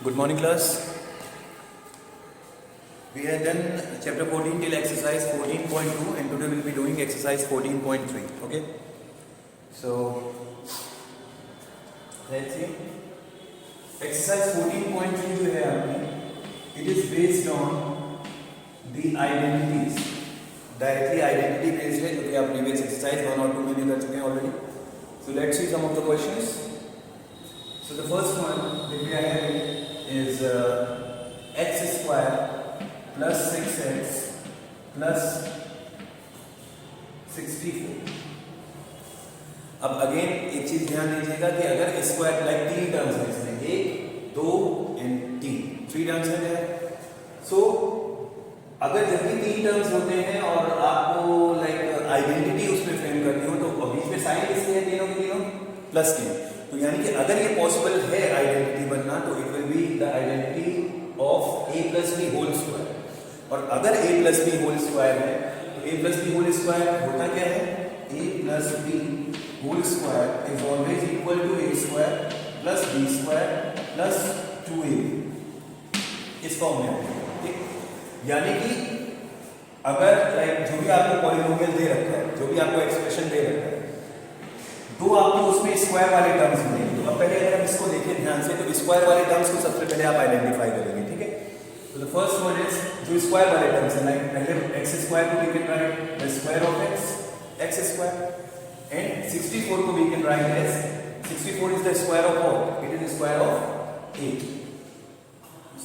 Good morning, class. We have done chapter 14 till exercise 14.2 and today we will be doing exercise 14.3. Okay. So, let's see. Exercise 14.3 जो है आपकी, it is based on the identities. Directly identity based है जो कि आप previous exercise 1 और 2 में भी कर चुके हैं already. So let's see some of the questions. So the first one that we are having is x square plus 6x plus 64. अब अगेन एक चीज ध्यान दीजिएगा कि अगर स्क्वायर लाइक तीन टर्म्स हैं इसमें, एक, दो एंड तीन, थ्री टर्म्स हैं. सो अगर जब भी तीन टर्म्स होते हैं और आपको लाइक आइडेंटिटी उसमें फ्रेम करनी हो तो बीच में साइन किसके हैं? तीनों के तीनों प्लस के. तो यानी कि अगर ये पॉसिबल है आइडेंटिटी बनना तो it will be the identity of a plus b whole square. और अगर a plus b whole square है तो a plus b whole square होता क्या है? a plus b whole square is always equal to a square plus b square plus 2ab. इस form में ठीक. यानी कि अगर लाइक जो भी आपको पॉलिनोमियल दे रखा है, जो भी आपको एक्सप्रेशन दे रखा है, तो आपको उसमें स्क्वायर वाले टर्म्स मिलेंगे. तो अब पहले अगर हम इसको देखें ध्यान से तो स्क्वायर वाले टर्म्स को सबसे पहले आप आइडेंटिफाई करेंगे. ठीक है. तो द फर्स्ट वन इज जो स्क्वायर वाले टर्म्स है, लाइक पहले एक्स स्क्वायर को we can write the square of x square, and 64 को we can write as 64 is the square of what? It is the square of 8.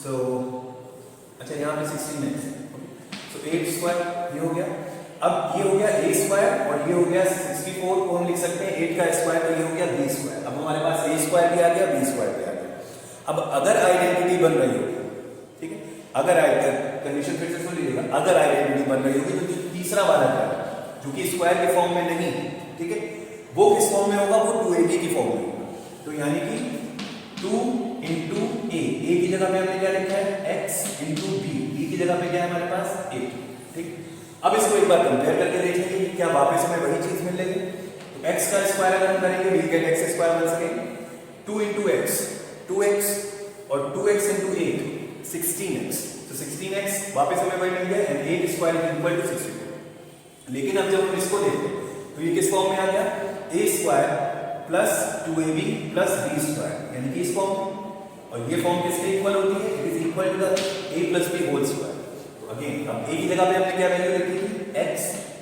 So अच्छा यहाँ पे 16 है. सो 8 स्क्वायर ये हो गया. अब ये हो गया a स्क्वायर और ये हो गया 64 को हम लिख सकते हैं 8 का स्क्वायर, तो ये हो गया b स्क्वायर. अब हमारे पास a स्क्वायर भी आ गया, b स्क्वायर भी आ गया. अब अगर आइडेंटिटी बन रही होगी, ठीक है, अगर कंडीशन फिर से सुन लीजिएगा, अगर आइडेंटिटी बन रही होगी तो जो तीसरा वाला है जो कि स्क्वायर के फॉर्म में नहीं, ठीक है, वो किस फॉर्म में होगा? वो 2ab की फॉर्म में होगा. तो यानी कि 2 इंटू a की जगह पे हमने क्या लिखा है? x इंटू b की जगह पे क्या है हमारे पास? 8. ठीक. अब इसको एक बार कंपेयर करके देखेंगे कि क्या वापस हमें वही चीज मिल रही है. तो x का स्क्वायर अगर हम करेंगे we'll get x स्क्वायर बन सकेगा 2 into x 2x और 2x into 8 16x. तो 16x वापस हमें वही मिल गया and 8 square is equal to 64. लेकिन अब जब हम इसको देखते हैं तो ये किस फॉर्म में आ गया? a square plus 2ab plus b square, यानी कि इस फॉर्म. और ये फॉर्म किसके इक्वल होती है? It is equal to the a plus b whole square. Again अब a की जगह पे हमने क्या वैल्यू लिखी थी? x,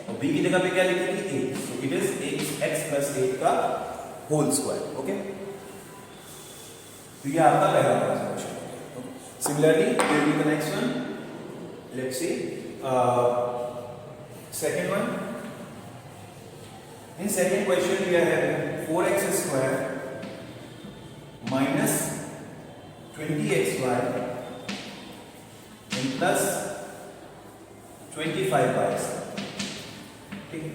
और b की जगह पे क्या लिखी थी? 8. So it is x plus 8 का होल स्क्वायर. ओके. तो ये आपका पहला question. Similarly will be the next one. Let's see second one. In second question we are having 4x square minus 20xy and plus 25y. ठीक है.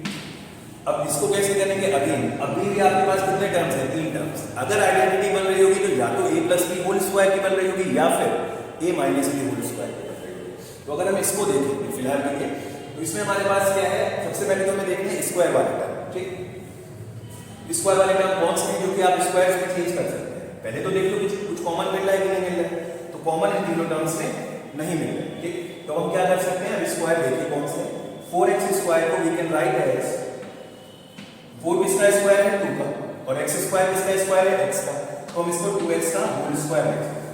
अब इसको कैसे करेंगे? अगेन अभी भी आपके पास कितने टर्म्स हैं? तीन टर्म्स. अगर आइडेंटिटी बन रही होगी तो या तो a plus b whole square की बन रही होगी या फिर a minus b whole square की बन रही होगी. तो अगर हम इसको देखें फिलहाल के लिए तो इसमें हमारे पास क्या है? सबसे पहले तो हमें देखते हैं स्क्वायर वाले टर्म. ठीक. स्क्वायर वाले टर्म कौन से हैं जो कि आप स्क्वायर में चेंज कर सकते हैं? पहले तो देख लो कुछ कॉमन मिल रहा है कि नहीं मिल रहा है. तो कॉमन इन तीनों टर्म्स में नहीं मिल रहा है. ठीक. तो हम क्या कर सकते हैं? अब स्क्वायर देखिए कौन से. 4x स्क्वायर को वी कैन राइट एज 4 किसका स्क्वायर है? 2 का, और x स्क्वायर किसका स्क्वायर है? x का. तो हम इसको 2x का होल स्क्वायर लिख सकते हैं.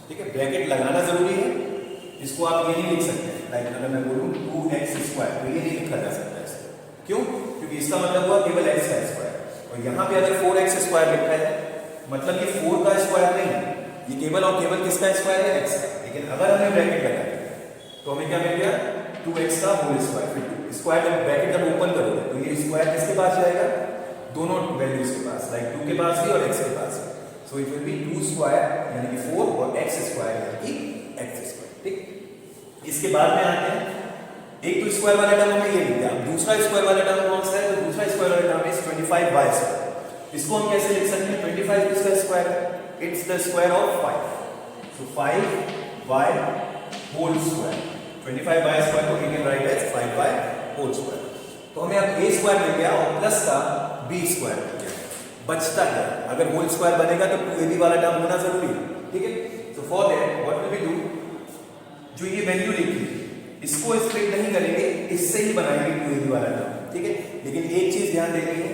ठीक है. ब्रैकेट लगाना जरूरी है. इसको आप ये नहीं लिख सकते. लाइक अगर मैं बोलूं 2x स्क्वायर तो ये नहीं लिखा जा सकता इसको. क्यों? क्योंकि इसका मतलब हुआ केवल x का स्क्वायर. और यहां पे अगर 4x स्क्वायर लिखा है मतलब ये 4 का स्क्वायर नहीं है, ये केवल और केवल किसका स्क्वायर है? x का. लेकिन अगर हमने ब्रैकेट लगा दिया तो हमें क्या मिल गया? 2x का होल स्क्वायर. फिर स्क्वायर जब ब्रैकेट जब ओपन करोगे तो ये स्क्वायर किसके पास जाएगा? दोनों वैल्यूज के पास, लाइक 2 के पास भी और x के पास भी. सो इट विल बी 2 स्क्वायर यानी कि 4 और x स्क्वायर यानी कि x स्क्वायर. ठीक. इसके बाद में आते हैं. एक तो स्क्वायर वाला टर्म हमें ये मिल गया. अब दूसरा स्क्वायर वाला टर्म कौन सा है? तो दूसरा स्क्वायर वाला टर्म इज 25y स्क्वायर. इसको हम कैसे लिख सकते हैं? 25 किसका स्क्वायर है? It's the square of 5. So 5y whole square. 25y square को we can write as 5y whole square. तो हमें अब a स्क्वायर मिल गया और प्लस का b स्क्वायर मिल गया. बचता है अगर होल स्क्वायर बनेगा तो 2ab वाला टर्म होना जरूरी है. ठीक है. तो for that what will we do, जो ये वैल्यू लिखी इसको स्प्लिट नहीं करेंगे, इससे ही बनाएंगे 2ab वाला टर्म, ठीक है। लेकिन एक चीज ध्यान देनी है,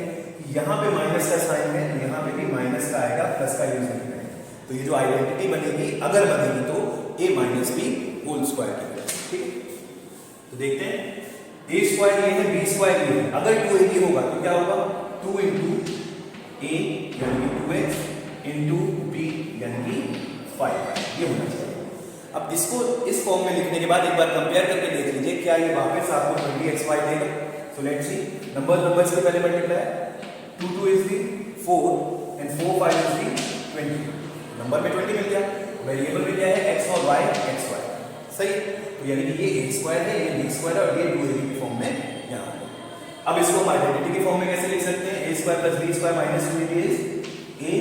यहाँ पे माइनस का साइन है, यहाँ पे भी माइनस का आएगा, प्लस का यूज नहीं करेंगे। तो ये जो आइडेंटिटी बनेगी, अगर बनेगी तो a minus b whole square की, ठीक है। तो देखते हैं, a स्क्वायर ये है, b स्क्वायर ये है। अगर 2ab होगा तो क्या होगा, 2 इंटू a यानी कि 2x इंटू b यानी कि 5, ये होना चाहिए। अब इसको इस फॉर्म में लिखने के बाद एक बार कंपेयर करके देख लीजिए, क्या ये वापस आपको 20xy देगा। सो लेट्स सी, नंबर्स के पहले multiply, 2 2 is the 4 and 4 5 is the 20, number में 20 मिल गया। वेरिएबल में क्या है, x और y, xy, सही। तो यानी कि ये a स्क्वायर है, ये b स्क्वायर है और ये 2ab की फॉर्म में यहाँ है। अब इसको हम आइडेंटिटी की फॉर्म में कैसे लिख सकते हैं, a square plus b square minus 2ab is a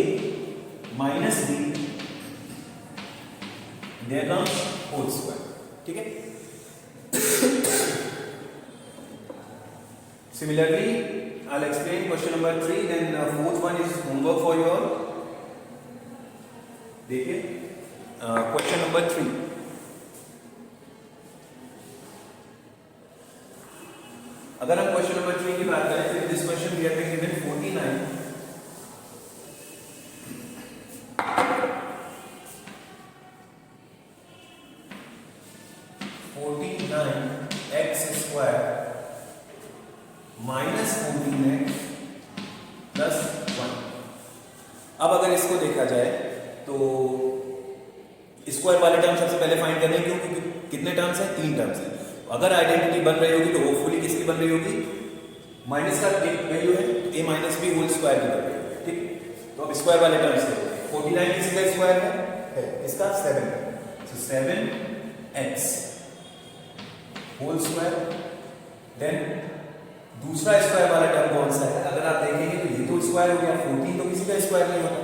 minus b there comes whole square, ठीक है। Similarly, I'll explain question number 3, then fourth one is homework for you all. देखिए, question number 3. अगर हम question number 3 की बात करें तो this question we have been given 49 x square minus 14x plus 1। अब अगर इसको देखा जाए तो स्क्वायर वाले टर्म सबसे पहले फाइंड करने, क्योंकि कितने टर्म्स हैं, 3 टर्म्स हैं। अगर आइडेंटिटी बन रही होगी तो होपफुली किसकी बन रही होगी, माइनस का एक वैल्यू है, a minus b whole square की बन रही है, ठीक। तो अब स्क्वायर वाले टर्म्स देखो, 49 किसी का स्क्वायर है, इसका 7 है, तो 7x होल स्क्वायर। देन दूसरा स्क्वायर वाला टर्म कौन सा है, अगर आप देखेंगे तो ये तो स्क्वायर हो गया, 14 तो किसी का स्क्वायर नहीं होता,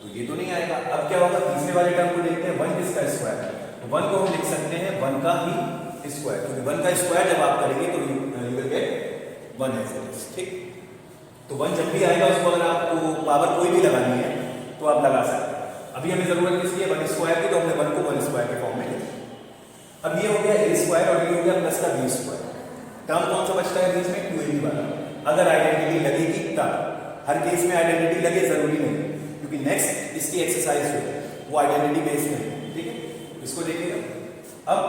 तो ये तो नहीं आएगा। अब क्या होगा, तीसरे वाले टर्म को देखते हैं, 1 किसका स्क्वायर है, तो 1 को हम लिख सकते हैं 1 का ही स्क्वायर, क्योंकि 1 का स्क्वायर जब आप करेंगे तो you will get 1 as it is, ठीक। तो 1 जब भी आएगा उसको अगर आपको पावर कोई भी लगानी है तो आप लगा सकते हैं। अभी हमें जरूरत किसकी है, 1 स्क्वायर की, तो हमने 1 को 1 स्क्वायर के फॉर्म में लिखा। अब ये हो गया a स्क्वायर और ये हो गया प्लस का b स्क्वायर। टर्म कौन सा बचता है बीच में, 2ab वाला। अगर आइडेंटिटी लगेगी तब, हर केस में आइडेंटिटी लगे जरूरी नहीं, क्योंकि नेक्स्ट इसकी एक्सरसाइज है वो आइडेंटिटी बेस्ड है, ठीक है। इसको देखिएगा, अब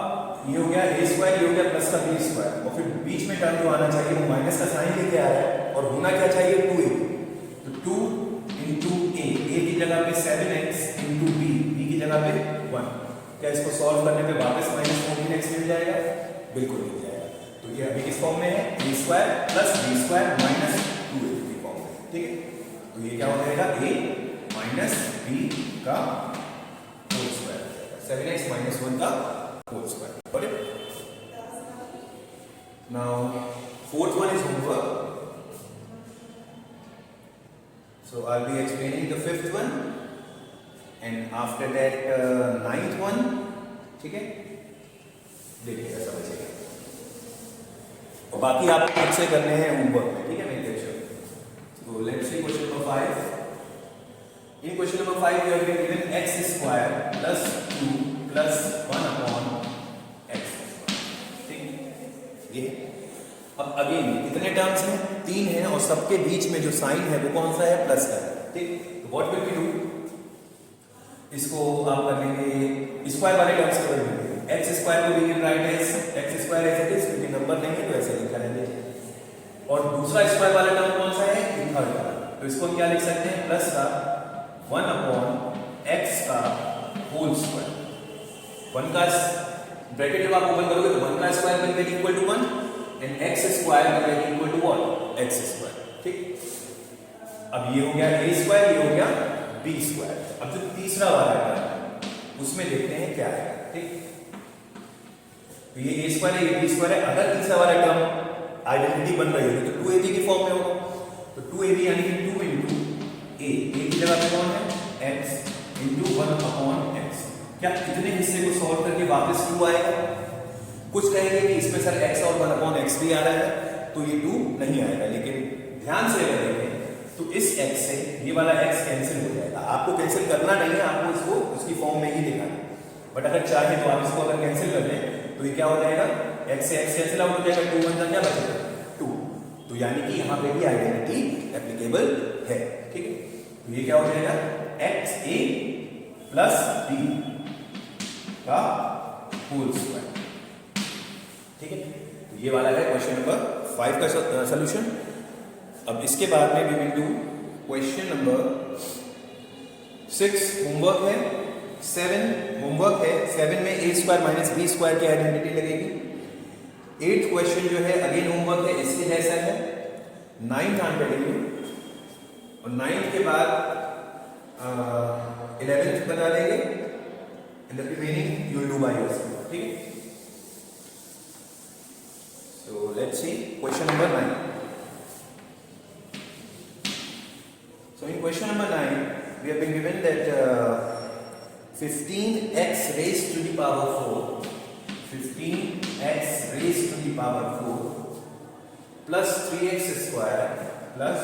ये हो गया a स्क्वायर, ये हो गया प्लस का b स्क्वायर, और फिर बीच में टर्म जो आना चाहिए वो माइनस का साइन लेके आ रहा है, और होना क्या चाहिए, 2ab। तो 2 इंटू a की जगह पे 7x इंटू b की जगह पे 1। क्या इसको सॉल्व करने पे वापस माइनस 14x मिल जाएगा, बिल्कुल मिल जाएगा। तो ये अभी किस फॉर्म में है, a square plus b square minus 2ab की फॉर्म में, ठीक है। तो ये क्या हो जाएगा, a माइनस b का होल स्क्वायर, 7x माइनस 1 का whole square. Got it. Now fourth one is homework, so I'll be explaining the fifth one and after that ninth one, ठीक है। देखिएगा, समझिएगा, और बाकी आपको खुद से करने हैं होमवर्क में, ठीक है, मेरे लेक्चर। तो let's see question number 5। In question number 5 we have been given x square plus 2 plus 1 upon x, ठीक। ये अब अगेन कितने टर्म्स हैं, 3 हैं, और सबके बीच में जो साइन है वो कौन सा है, प्लस का है, ठीक। तो व्हाट विल वी डू, इसको आप कर लेंगे स्क्वायर वाले टर्म्स को कर लेंगे, x स्क्वायर को we can write as x square as it is, क्योंकि नंबर नहीं है तो ऐसे लिखा रहने दीजिए। और दूसरा स्क्वायर वाला टर्म कौन सा है, थर्ड वाला, तो इसको हम क्या लिख सकते हैं, प्लस का 1 अपॉन x का होल स्क्वायर। 1 का ब्रैकेट जब आप ओपन करोगे तो 1 का square will get equal to 1 and x square will get equal to what, x square, ठीक। अब ये हो गया a स्क्वायर, ये हो गया b स्क्वायर। अब जो तीसरा वाला टर्म उसमें देखते हैं क्या है, ठीक। तो ये a स्क्वायर है, ये b स्क्वायर है। अगर तीसरा वाला टर्म आइडेंटिटी बन रही होगी तो 2ab की फॉर्म में होगा, तो 2ab यानी कि 2 इंटू a की जगह पे कौन है, x इंटू 1 अपॉन x। क्या इतने हिस्से को सॉल्व करके वापस 2 आएगा? कुछ कहेंगे कि इसमें सर x और 1 अपॉन x भी आ रहा है, तो ये 2 नहीं आएगा, लेकिन ध्यान से अगर देखें तो इस x से ये वाला x कैंसिल हो जाएगा। आपको कैंसिल करना नहीं है, आपको इसको उसकी उसकी फॉर्म में ही दिखा है। बट अगर चाहे तो आप इसको अगर कैंसिल कर दें तो ये क्या हो जाएगा, x से x कैंसिल आउट हो जाएगा, 2 1 क्या बचेगा 2। तो यानी कि यहाँ पे भी आइडेंटिटी एप्लीकेबल है, ठीक है। तो ये क्या हो जाएगा xa प्लस b का होल स्क्वायर, ठीक है। तो ये वाला है क्वेश्चन नंबर 5 का सोल्यूशन। अब इसके बाद में we will do question number 6 homework है, 7 होमवर्क है। 7 में a square minus b square की आइडेंटिटी लगेगी। 8th क्वेश्चन जो है अगेन होमवर्क है, इसके जैसा है। 9th I am telling you, और 9th के बाद 11th बता देंगे, and the remaining you will do by yourself, ठीक है। So let's see question number 9। So in question number 9, we have been given that 15x raised to the power 4, 15x raised to the power 4 plus 3x square plus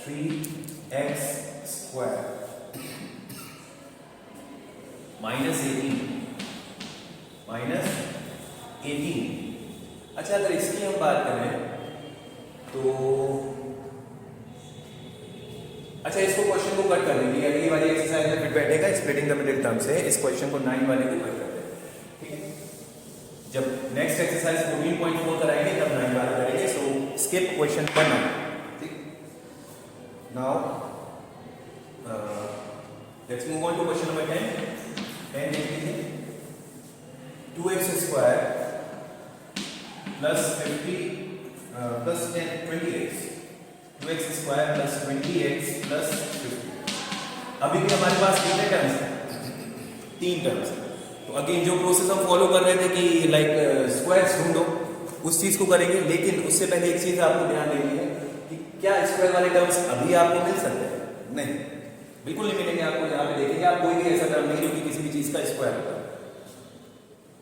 3x square minus 18। अच्छा, अगर इसकी हम बात करें तो अच्छा, इसको question को कट कर देंगे, अगली वाली एक्सरसाइज में फिर बैठेगा स्प्लिटिंग द मिडिल टर्म से। इस क्वेश्चन को 9 वाले को कट कर देंगे, ठीक है। जब नेक्स्ट एक्सरसाइज 14.4 कराएंगे तब 9 वाला करेंगे। सो स्किप क्वेश्चन पर 9, ठीक। Now let's move on to question number 10 देख लीजिए। 2x square plus 20x 2x square plus 20x प्लस 50। अभी भी हमारे पास कितने टर्म्स हैं, 3 टर्म्स हैं। तो अगेन जो प्रोसेस हम फॉलो कर रहे थे कि लाइक स्क्वायर्स ढूंढो, उस चीज को करेंगे। लेकिन उससे पहले एक चीज आपको ध्यान देनी है कि क्या स्क्वायर वाले टर्म्स अभी आपको मिल सकते हैं? नहीं, बिल्कुल नहीं मिलेंगे आपको। यहाँ पे देखेंगे आप, कोई भी ऐसा टर्म नहीं जो कि किसी भी चीज का स्क्वायर होता है।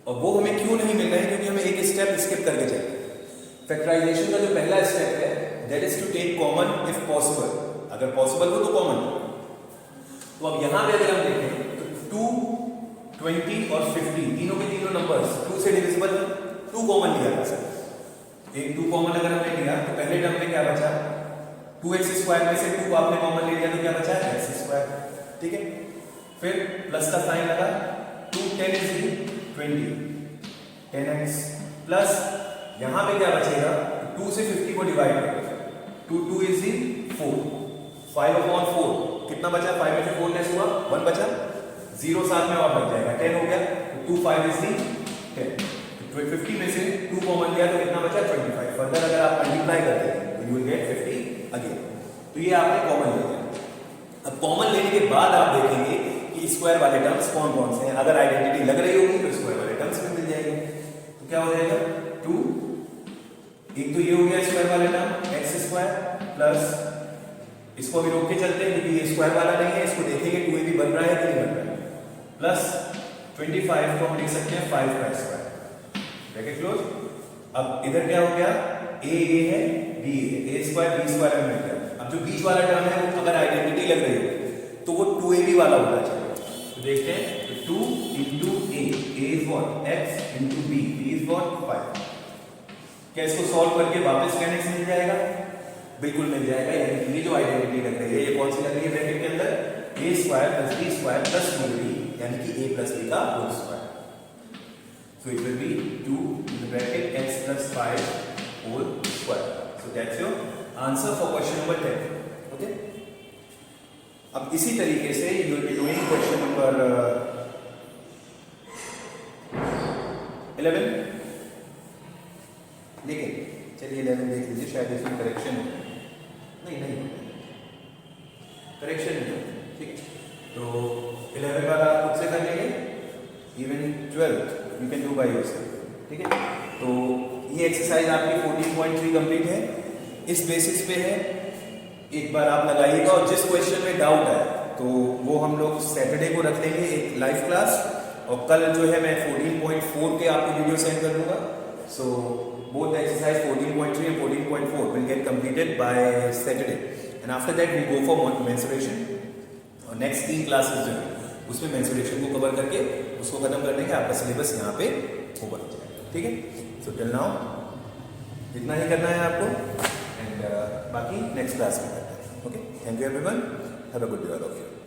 और वो हमें क्यों नहीं मिल रहा है? क्योंकि हमें एक स्टेप स्किप करके चलेंगे। फैक्टराइजेशन का जो पहला स्टेप है that is to take common if possible. अगर पॉसिबल हो तो कॉमन। तो अब यहां पे अगर हम देखें तो 2, 20 और 50 तीनों के तीनों नंबर्स 2 से डिविजिबल, 2 कॉमन लिया जा सकता है। एक 2 कॉमन अगर हमने लिया तो पहले टर्म में क्या बचा, 2x स्क्वायर में से 2 आपने कॉमन ले लिया तो क्या बचा, x स्क्वायर, ठीक है। फिर प्लस का साइन लगा, 2 10 इज 20 10x प्लस यहां पे क्या बचेगा, 2 से 50 को डिवाइड करेंगे, 2 2 इज 4, 5/4 कितना बचा, 5 में से 4 लेस हुआ 1 बचा, 0 साथ में और बच जाएगा 10 हो गया। 2 5 इज 10। तो 50 में से 2 कॉमन लिया तो कितना बचा, 25। फर्दर अगर आप मल्टीप्लाई करते हैं तो यू विल गेट 50 अगेन। तो ये आपने कॉमन ले लिया। अब कॉमन लेने के बाद आप देखेंगे कि स्क्वायर वाले टर्म्स कौन कौन से हैं। अगर आइडेंटिटी लग रही होगी तो स्क्वायर वाले टर्म्स में मिल जाएंगे। तो क्या हो जाएगा, 2, एक तो ये हो गया स्क्वायर वाला टर्म एक्स स्क्वायर प्लस, इसको भी रोक के चलते हैं क्योंकि ये स्क्वायर वाला नहीं है, इसको देखेंगे 2a भी बन रहा है कि नहीं बन रहा है, प्लस 25 को हम लिख सकते हैं 5 का स्क्वायर, ब्रैकेट क्लोज। अब इधर क्या हो गया, a है b है, a स्क्वायर b स्क्वायर में मिल गया। अब जो बीच वाला टर्म है वो अगर आइडेंटिटी लग रही हो तो वो 2ab वाला होना चाहिए। तो देखते हैं, 2 into a is what, x into b is what 5। क्या इसको सॉल्व करके वापस क्या नेक्स्ट मिल जाएगा, बिल्कुल मिल जाएगा। यानी ये जो आइडेंटिटी लग रही है ये कौन सी लग रही है ब्रैकेट के अंदर, a square plus b square plus 2b, यानी कि a प्लस b का whole square. So it will be 2 in the bracket x plus 5 whole square. So that's your answer for question number 10। Okay, अब इसी तरीके से you will be doing question number 11। लेकिन चलिए 11 देख लीजिए, शायद इसमें करेक्शन हो, नहीं करेक्शन नहीं, ठीक। तो 11 बार आप खुद से कर लेंगे, even 12 you can do by yourself, ठीक है। तो ये एक्सरसाइज आपकी 14.3 कंप्लीट है, इस बेसिस पे है। एक बार आप लगाइएगा और जिस क्वेश्चन में डाउट है तो वो हम लोग सैटरडे को रख लेंगे एक लाइव क्लास, और कल जो है मैं 14.4 के आपको वीडियो सेंड कर दूंगा। सो both the exercise 14.3 and 14.4 will get completed by Saturday, and after that we go for mensuration और next 3 classes जो उसमें मेंस्ट्रुएशन को कवर करके उसको खत्म कर देंगे, आपका सिलेबस यहाँ पे ओवर हो जाएगा। ठीक है, सो टिल नाउ इतना ही करना है आपको, एंड बाकी नेक्स्ट क्लास में करते हैं। Okay, thank you everyone, have a good day all of you.